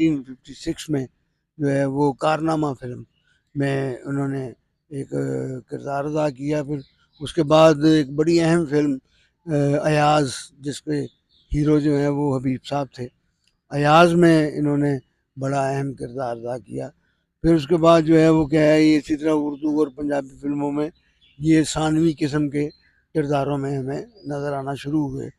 1956 में जो है वो कारनामा फिल्म में उन्होंने एक किरदार अदा किया। फिर उसके बाद एक बड़ी अहम फिल्म अयाज़, जिसके हीरो जो हैं वो हबीब साहब थे। अयाज़ में इन्होंने बड़ा अहम किरदार अदा किया। फिर उसके बाद जो है वो क्या है, ये इसी तरह उर्दू और पंजाबी फ़िल्मों में ये सानवी किस्म के किरदारों में हमें नज़र आना शुरू हुए।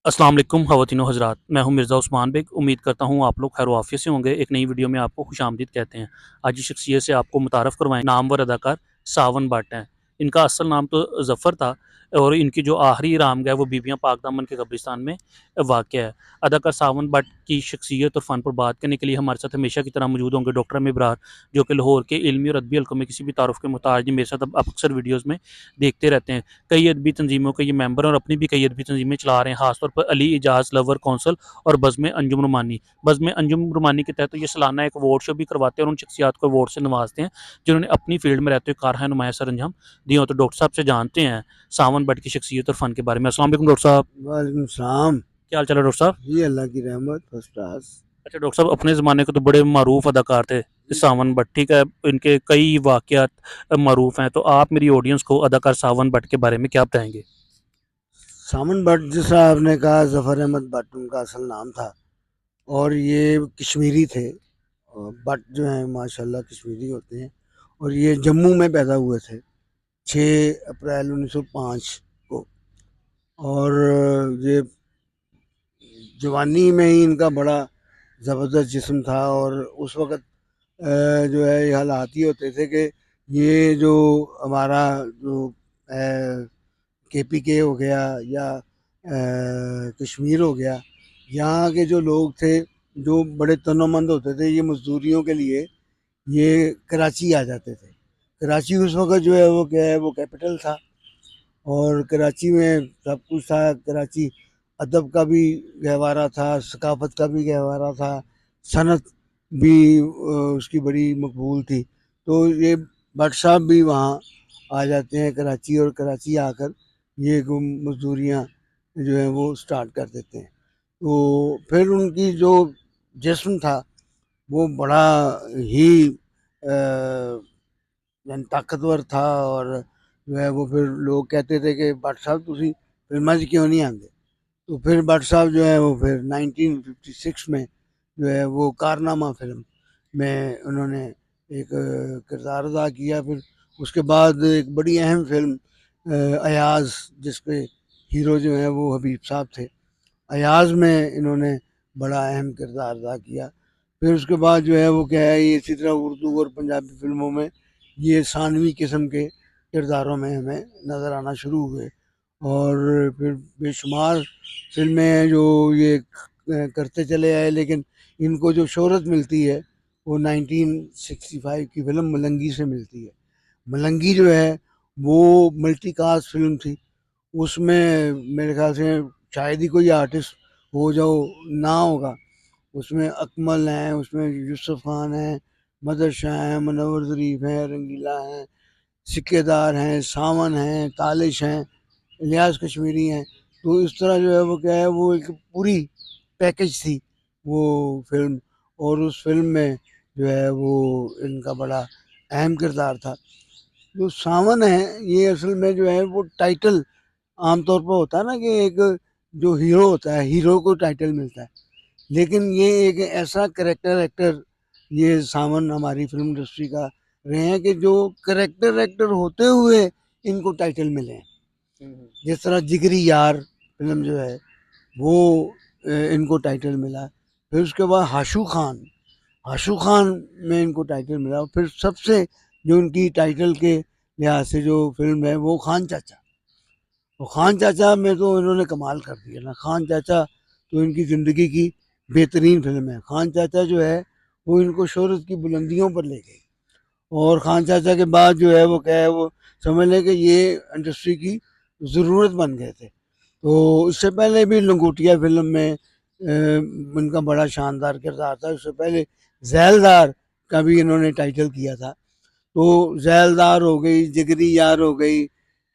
अस्सलाम वालेकुम ख़वातीनो हज़रात, मैं हूं मिर्ज़ा उस्मान बेग। उम्मीद करता हूं आप लोग खैर वाफ़ियत से होंगे। एक नई वीडियो में आपको खुशामदीद कहते हैं। आज की शख्सियत से आपको मुतारफ़ करवाएं। नामवर अदाकार सावन भट्ट हैं। इनका असल नाम तो ज़फ़र था और इनकी जो आखिरी रामगह है वो बीबियाँ पाक दामन के कब्रिस्तान में वाक़या है। अदाकार सावन भट्ट की शख्सियत और फ़न पर बात करने के लिए हमारे साथ हमेशा की तरह मौजूद होंगे डॉक्टर अमीर बरार, जो कि लाहौर के इल्मी और अदबी हल्कों में किसी भी तारुफ़ के मुहताज नहीं। मेरे साथ अब अक्सर वीडियोज़ में देखते रहते हैं। कई अदबी तंजीमों के ये मेंबर और अपनी भी कई अदबी तंजीमें चला रहे हैं, खासतौर पर अली इजाज़ लवर कौंसल और बज़्म अंजुम रुमानी। बज़्म अंजुम रुमानी के तहत तो ये सालाना एक अवार्ड शो भी करवाते हैं और उन शख्सियात को अवार्ड से नवाजते हैं जिन्होंने अपनी फील्ड में रहते हुए कारहा नुमाया सर अंजाम दिए हों। तो डॉक्टर साहब से जानते हैं सावन भट्ट की शख्सियत और फ़न के बारे में। अस्सलाम वालेकुम डॉक्टर साहब। वालेकुम सलाम। क्या हाल चाल है डॉक्टर साहब? जी अल्लाह की रहमत, फर्स्ट क्लास। अच्छा डॉक्टर साहब, अपने ज़माने के तो बड़े मरूफ अदाकार थे सावन भट्ट, ठीक है। इनके कई वाक़यात मरूफ हैं, तो आप मेरी ऑडियंस को अदाकार सावन भट्ट के बारे में क्या बताएंगे? सामन भट्ट जैसा आपने कहा, ज़फ़र अहमद भट्ट उनका असल नाम था और ये कश्मीरी थे। और भट्ट जो हैं माशाल्लाह कश्मीरी होते हैं और ये जम्मू में पैदा हुए थे 6 अप्रैल 1905 को। और ये जवानी में ही इनका बड़ा ज़बरदस्त जिस्म था और उस वक़्त जो है ये हालात ये होते थे कि ये जो हमारा जो केपीके हो गया या कश्मीर हो गया, यहाँ के जो लोग थे जो बड़े तनोमंद होते थे, ये मज़दूरियों के लिए ये कराची आ जाते थे। कराची उस वक़्त जो है वो क्या है, वो कैपिटल था और कराची में सब कुछ था। कराची अदब का भी गहवारा था, सकाफ़त का भी गहवारा था, सनत भी उसकी बड़ी मकबूल थी। तो ये भट्ट साहब भी वहाँ आ जाते हैं कराची और कराची आकर ये मज़दूरियाँ जो हैं वो स्टार्ट कर देते हैं। तो फिर उनकी जो जिस्म था वो बड़ा ही यानी ताकतवर था और जो है वो फिर लोग कहते थे कि भट्ट साहब तुसी फिल्मां 'च क्यों नहीं आंदे? तो फिर भट्ट साहब जो है वो फिर 1956 में जो है वो कारनामा फिल्म में उन्होंने एक किरदार अदा किया। फिर उसके बाद एक बड़ी अहम फिल्म अयाज़, जिसके हीरो जो हैं वो हबीब साहब थे। अयाज़ में इन्होंने बड़ा अहम किरदार अदा किया। फिर उसके बाद जो है वो क्या है, ये इसी तरह उर्दू और पंजाबी फ़िल्मों में ये सानवी किस्म के किरदारों में हमें नज़र आना शुरू हुए। और फिर बेशुमार फ़िल्में हैं जो ये करते चले आए, लेकिन इनको जो शोहरत मिलती है वो 1965 की फ़िल्म मलंगी से मिलती है। मलंगी जो है वो मल्टी कास्ट फ़िल्म थी। उसमें मेरे ख़्याल से शायद ही कोई आर्टिस्ट हो जो ना होगा। उसमें अकमल हैं, उसमें यूसुफ़ खान हैं, मदर शाह हैं, मुनव्वर ज़रीफ़ हैं, रंगीला हैं, सिक्केदार हैं, सावन हैं, तालिश हैं, इलियास कश्मीरी हैं। तो इस तरह जो है वो क्या है, वो एक पूरी पैकेज थी वो फ़िल्म। और उस फ़िल्म में जो है वो इनका बड़ा अहम किरदार था। जो सावन है ये असल में जो है वो टाइटल आम तौर पर होता है ना कि एक जो हीरो होता है, हीरो को टाइटल मिलता है। लेकिन ये एक ऐसा कैरेक्टर एक्टर ये सावन हमारी फ़िल्म इंडस्ट्री का रहे हैं कि जो कैरेक्टर एक्टर होते हुए इनको टाइटल मिले हैं। जिस तरह जिगरी यार फ़िल्म जो है वो इनको टाइटल मिला। फिर उसके बाद आशू खान में इनको टाइटल मिला। और फिर सबसे जो उनकी टाइटल के लिहाज से जो फिल्म है वो खान चाचा। और खान चाचा में तो इन्होंने कमाल कर दिया ना। खान चाचा तो इनकी ज़िंदगी की बेहतरीन फिल्म है। खान चाचा जो है वो इनको शोहरत की बुलंदियों पर ले गई। और खान चाचा के बाद जो है वो क्या है, वो समझ लें कि ये इंडस्ट्री की ज़रूरत बन गए थे। तो इससे पहले भी लंगोटिया फिल्म में इनका बड़ा शानदार किरदार था। उससे पहले ज़ैलदार का भी इन्होंने टाइटल किया था। तो ज़ैलदार हो गई, जिगरी यार हो गई,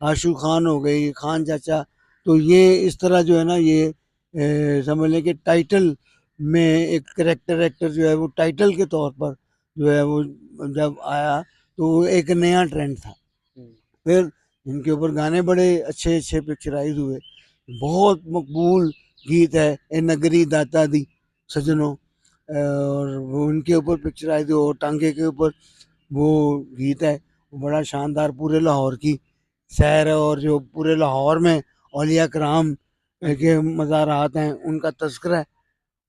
आशू खान हो गई, खान चाचा। तो ये इस तरह जो है ना ये समझ लें कि टाइटल में एक करेक्टर एक्टर जो है वो टाइटल के तौर पर जो है वो जब आया तो वो एक नया ट्रेंड था। फिर इनके ऊपर गाने बड़े अच्छे अच्छे पिक्चराइज हुए, बहुत मकबूल गीत है ए नगरी दाता दी सजनों, और वो उनके ऊपर पिक्चराइज हो, टांगे के ऊपर वो गीत है, वो बड़ा शानदार पूरे लाहौर की सैर है, और जो पूरे लाहौर में औलिया कराम के मज़ारात हैं उनका तस्करा है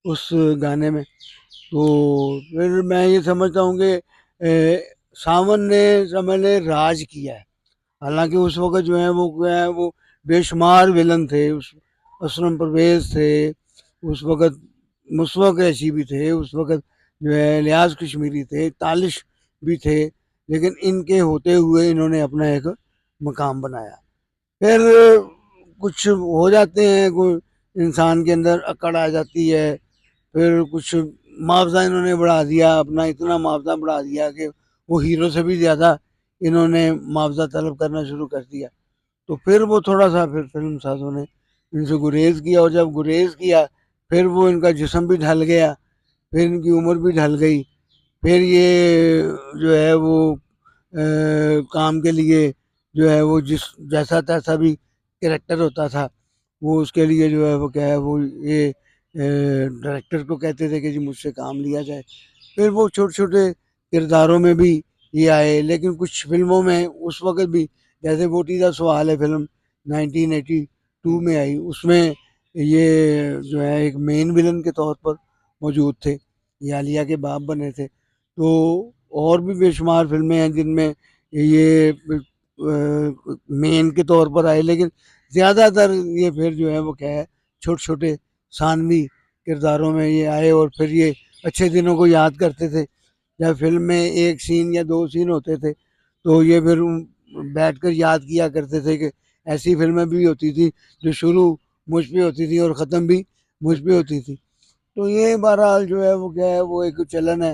उस गाने में। तो फिर मैं ये समझता हूँ कि सावन ने समझ ले राज किया है। हालांकि उस वक्त जो है वो बेशुमार विलन थे, उस असलम परवेज थे, उस वक्त मुशफ़क़ रैशी भी थे, उस वक्त जो है लियाज कश्मीरी थे, तालिश भी थे, लेकिन इनके होते हुए इन्होंने अपना एक मकाम बनाया। फिर कुछ हो जाते हैं, कोई इंसान के अंदर अकड़ आ जाती है, फिर कुछ मुआवजा इन्होंने बढ़ा दिया, अपना इतना मुआवजा बढ़ा दिया कि वो हीरो से भी ज़्यादा इन्होंने मुआवजा तलब करना शुरू कर दिया। तो फिर वो थोड़ा सा फिर फिल्म साजों ने इनसे गुरेज किया, और जब गुरेज किया फिर वो इनका जिस्म भी ढल गया, फिर इनकी उम्र भी ढल गई, फिर ये जो है वो काम के लिए जो है वो जिस जैसा तैसा भी कैरेक्टर होता था वो उसके लिए जो है वो क्या है वो ये डायरेक्टर को कहते थे कि जी मुझसे काम लिया जाए। फिर वो छोटे छोटे किरदारों में भी ये आए, लेकिन कुछ फिल्मों में उस वक्त भी, जैसे वोटी दा सवाल है फिल्म 1982 में आई, उसमें ये जो है एक मेन विलन के तौर पर मौजूद थे, ये आलिया के बाप बने थे। तो और भी बेशुमार फिल्में हैं जिनमें ये मेन के तौर पर आए, लेकिन ज़्यादातर ये फिर जो है वो क्या है छोटे छोटे सानवी किरदारों में ये आए, और फिर ये अच्छे दिनों को याद करते थे। जब फिल्म में एक सीन या दो सीन होते थे तो ये फिर बैठ कर याद किया करते थे कि ऐसी फिल्में भी होती थी जो शुरू मुझ पे होती थी और ख़त्म भी मुझ पे होती थी। तो ये बहरहाल जो है वो क्या है वो एक चलन है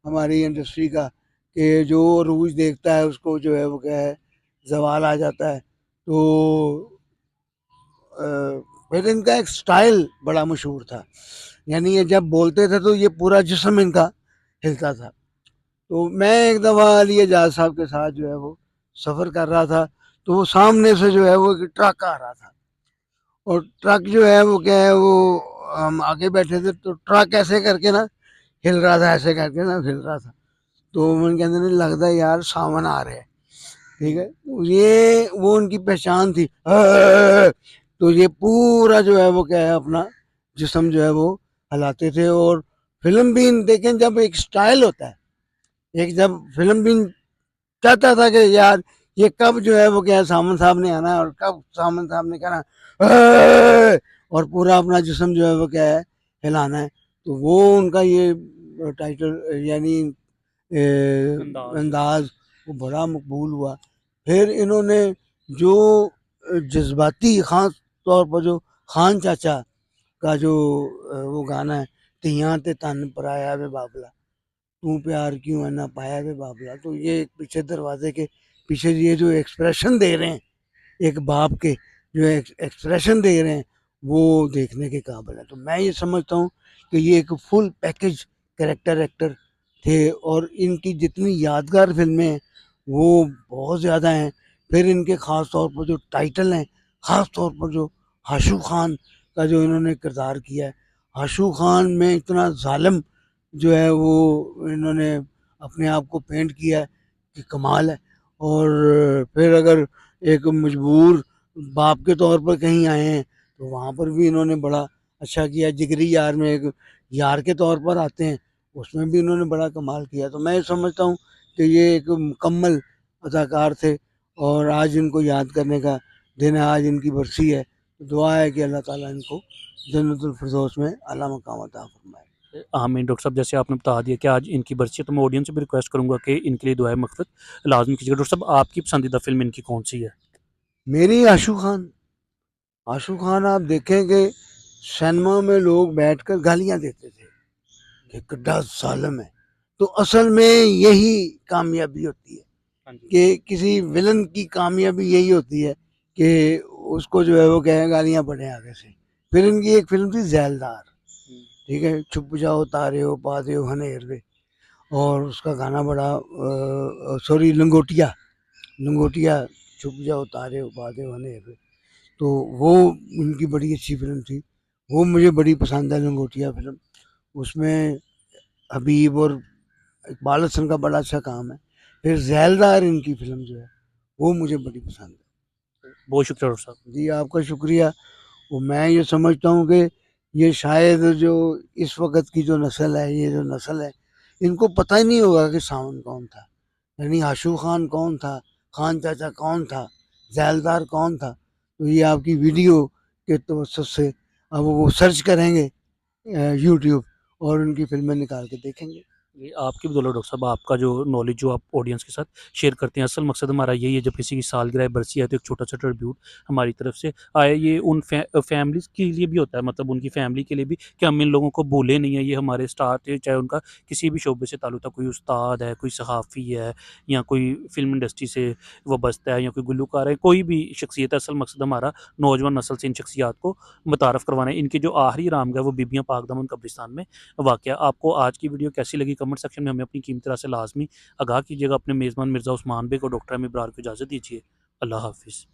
हमारी इंडस्ट्री का कि जो रूज देखता है उसको जो है वो क्या है जवाल आ जाता है। तो फिर इनका एक स्टाइल बड़ा मशहूर था, यानी ये जब बोलते थे तो ये पूरा जिस्म इनका हिलता था। तो मैं एक दफ़ा अली एजाज साहब के साथ जो है वो सफ़र कर रहा था, तो वो सामने से जो है वो एक ट्रक आ रहा था, और ट्रक जो है वो क्या है वो हम आगे बैठे थे तो ट्रक ऐसे करके ना हिल रहा था, ऐसे करके ना हिल रहा था। तो मैंने कहते नहीं लगता यार सावन आ रहे हैं, ठीक है, तो ये वो उनकी पहचान थी। तो ये पूरा जो है वो क्या है अपना जिस्म जो है वो हिलाते थे। और फिल्म भी देखें जब एक स्टाइल होता है, एक जब फिल्म भी चाहता था कि यार ये कब जो है वो क्या है सामन साहब ने आना है और कब सामन साहब ने कहना और पूरा अपना जिस्म जो है वो क्या है हिलाना है, तो वो उनका ये टाइटल यानी अंदाज वो बड़ा मकबूल हुआ। फिर इन्होंने जो जज्बाती ख़ास तौर पर जो खान चाचा का जो वो गाना है तियां ते तन पराया वे बाबला तू प्यार क्यों है ना पाया वे बाबला, तो ये पीछे दरवाजे के पीछे ये जो एक्सप्रेशन दे रहे हैं एक बाप के जो एक्सप्रेशन दे रहे हैं वो देखने के काबिल है। तो मैं ये समझता हूँ कि ये एक फुल पैकेज कैरेक्टर एक्टर थे, और इनकी जितनी यादगार फिल्में हैं वो बहुत ज़्यादा हैं। फिर इनके ख़ास तौर पर जो टाइटल हैं, ख़ास तौर पर जो हाशू खान का जो इन्होंने किरदार किया है, हाशू खान में इतना ज़ालिम जो है वो इन्होंने अपने आप को पेंट किया है कि कमाल है। और फिर अगर एक मजबूर बाप के तौर पर कहीं आए हैं तो वहाँ पर भी इन्होंने बड़ा अच्छा किया। जिगरी यार में एक यार के तौर पर आते हैं, उसमें भी इन्होंने बड़ा कमाल किया। तो मैं समझता हूँ कि ये एक मुकम्मल अदाकार थे, और आज इनको याद करने का दिन है, आज इनकी बरसी है। तो दुआ है कि अल्लाह ताला इनको जन्नतुल फिरदौस में आला मकाम अता फरमाए। आमीन। डॉक्टर साहब जैसे आपने बता दिया कि आज इनकी बरसी है, तो मैं ऑडियंस से भी रिक्वेस्ट करूंगा कि इनके लिए दुआए मग़फ़िरत लाजमी कीजिएगा। डॉक्टर साहब आपकी पसंदीदा फिल्म इनकी कौन सी है? मेरी आशू खान, आशू खान आप देखें कि सिनेमा में लोग बैठकर गालियां देते थे कि किड्डा जालिम है, तो असल में यही कामयाबी होती है कि किसी विलन की कामयाबी यही होती है कि उसको जो है वो कहे गालियां पड़े आगे से। फिर इनकी एक फिल्म थी जैलदार, ठीक है, छुप जाओ तारे हो पादे हो हनेर वे, और उसका गाना बड़ा सॉरी लंगोटिया, लंगोटिया छुप जाओ तारे हो पादे हो हनेर वे, तो वो उनकी बड़ी अच्छी फ़िल्म थी, वो मुझे बड़ी पसंद है लंगोटिया फ़िल्म। उसमें हबीब और इकबाल हसन का बड़ा अच्छा काम है। फिर ज़ैलदार इनकी फ़िल्म जो है, वो मुझे बड़ी पसंद है। बहुत शुक्रिया डॉक्टर साहब। जी, आपका शुक्रिया। वो मैं ये समझता हूँ कि ये शायद जो इस वक़्त की जो नस्ल है, ये जो नस्ल है, इनको पता ही नहीं होगा कि सावन कौन था। यानी आशू खान कौन था, खान चाचा कौन था, ज़ैलदार कौन था। तो ये आपकी वीडियो के तवज्जुह से अब वो सर्च करेंगे यूट्यूब, और उनकी फ़िल्में निकाल के देखेंगे। ये आपकी बदौलत डॉक्टर साहब, आपका जो नॉलेज जो आप ऑडियंस के साथ शेयर करते हैं, असल मकसद हमारा यही है, जब किसी की सालगिरह बरसी है तो एक छोटा-सा ट्रिब्यूट हमारी तरफ से आए। ये उन फैमिलीज़ के लिए भी होता है, मतलब उनकी फैमिली के लिए भी, कि हम इन लोगों को भूले नहीं है। ये हमारे स्टार थे, चाहे उनका किसी भी शोबे से ताल्लुक था, कोई उस्ताद है, कोई सहाफ़ी है, या कोई फ़िल्म इंडस्ट्री से वाबस्ता है, या कोई गुलूकार है, कोई भी शख्सियत है। असल मकसद हमारा नौजवान नस्ल से इन शख्सियात को मुतारफ़ करवाना है। इनकी जो आखिरी आरामगाह है वो बीबियाँ पाकदामन कब्रिस्तान में वाक़या। आपको आज की वीडियो कैसी लगी, कमेंट सेक्शन में हमें अपनी कीमती राय से लाज़मी आगाह कीजिएगा। अपने मेज़बान मिर्ज़ा उस्मान बेग और डॉक्टर अमी इब्रार को इजाज़त दीजिए। अल्लाह हाफ़िज़।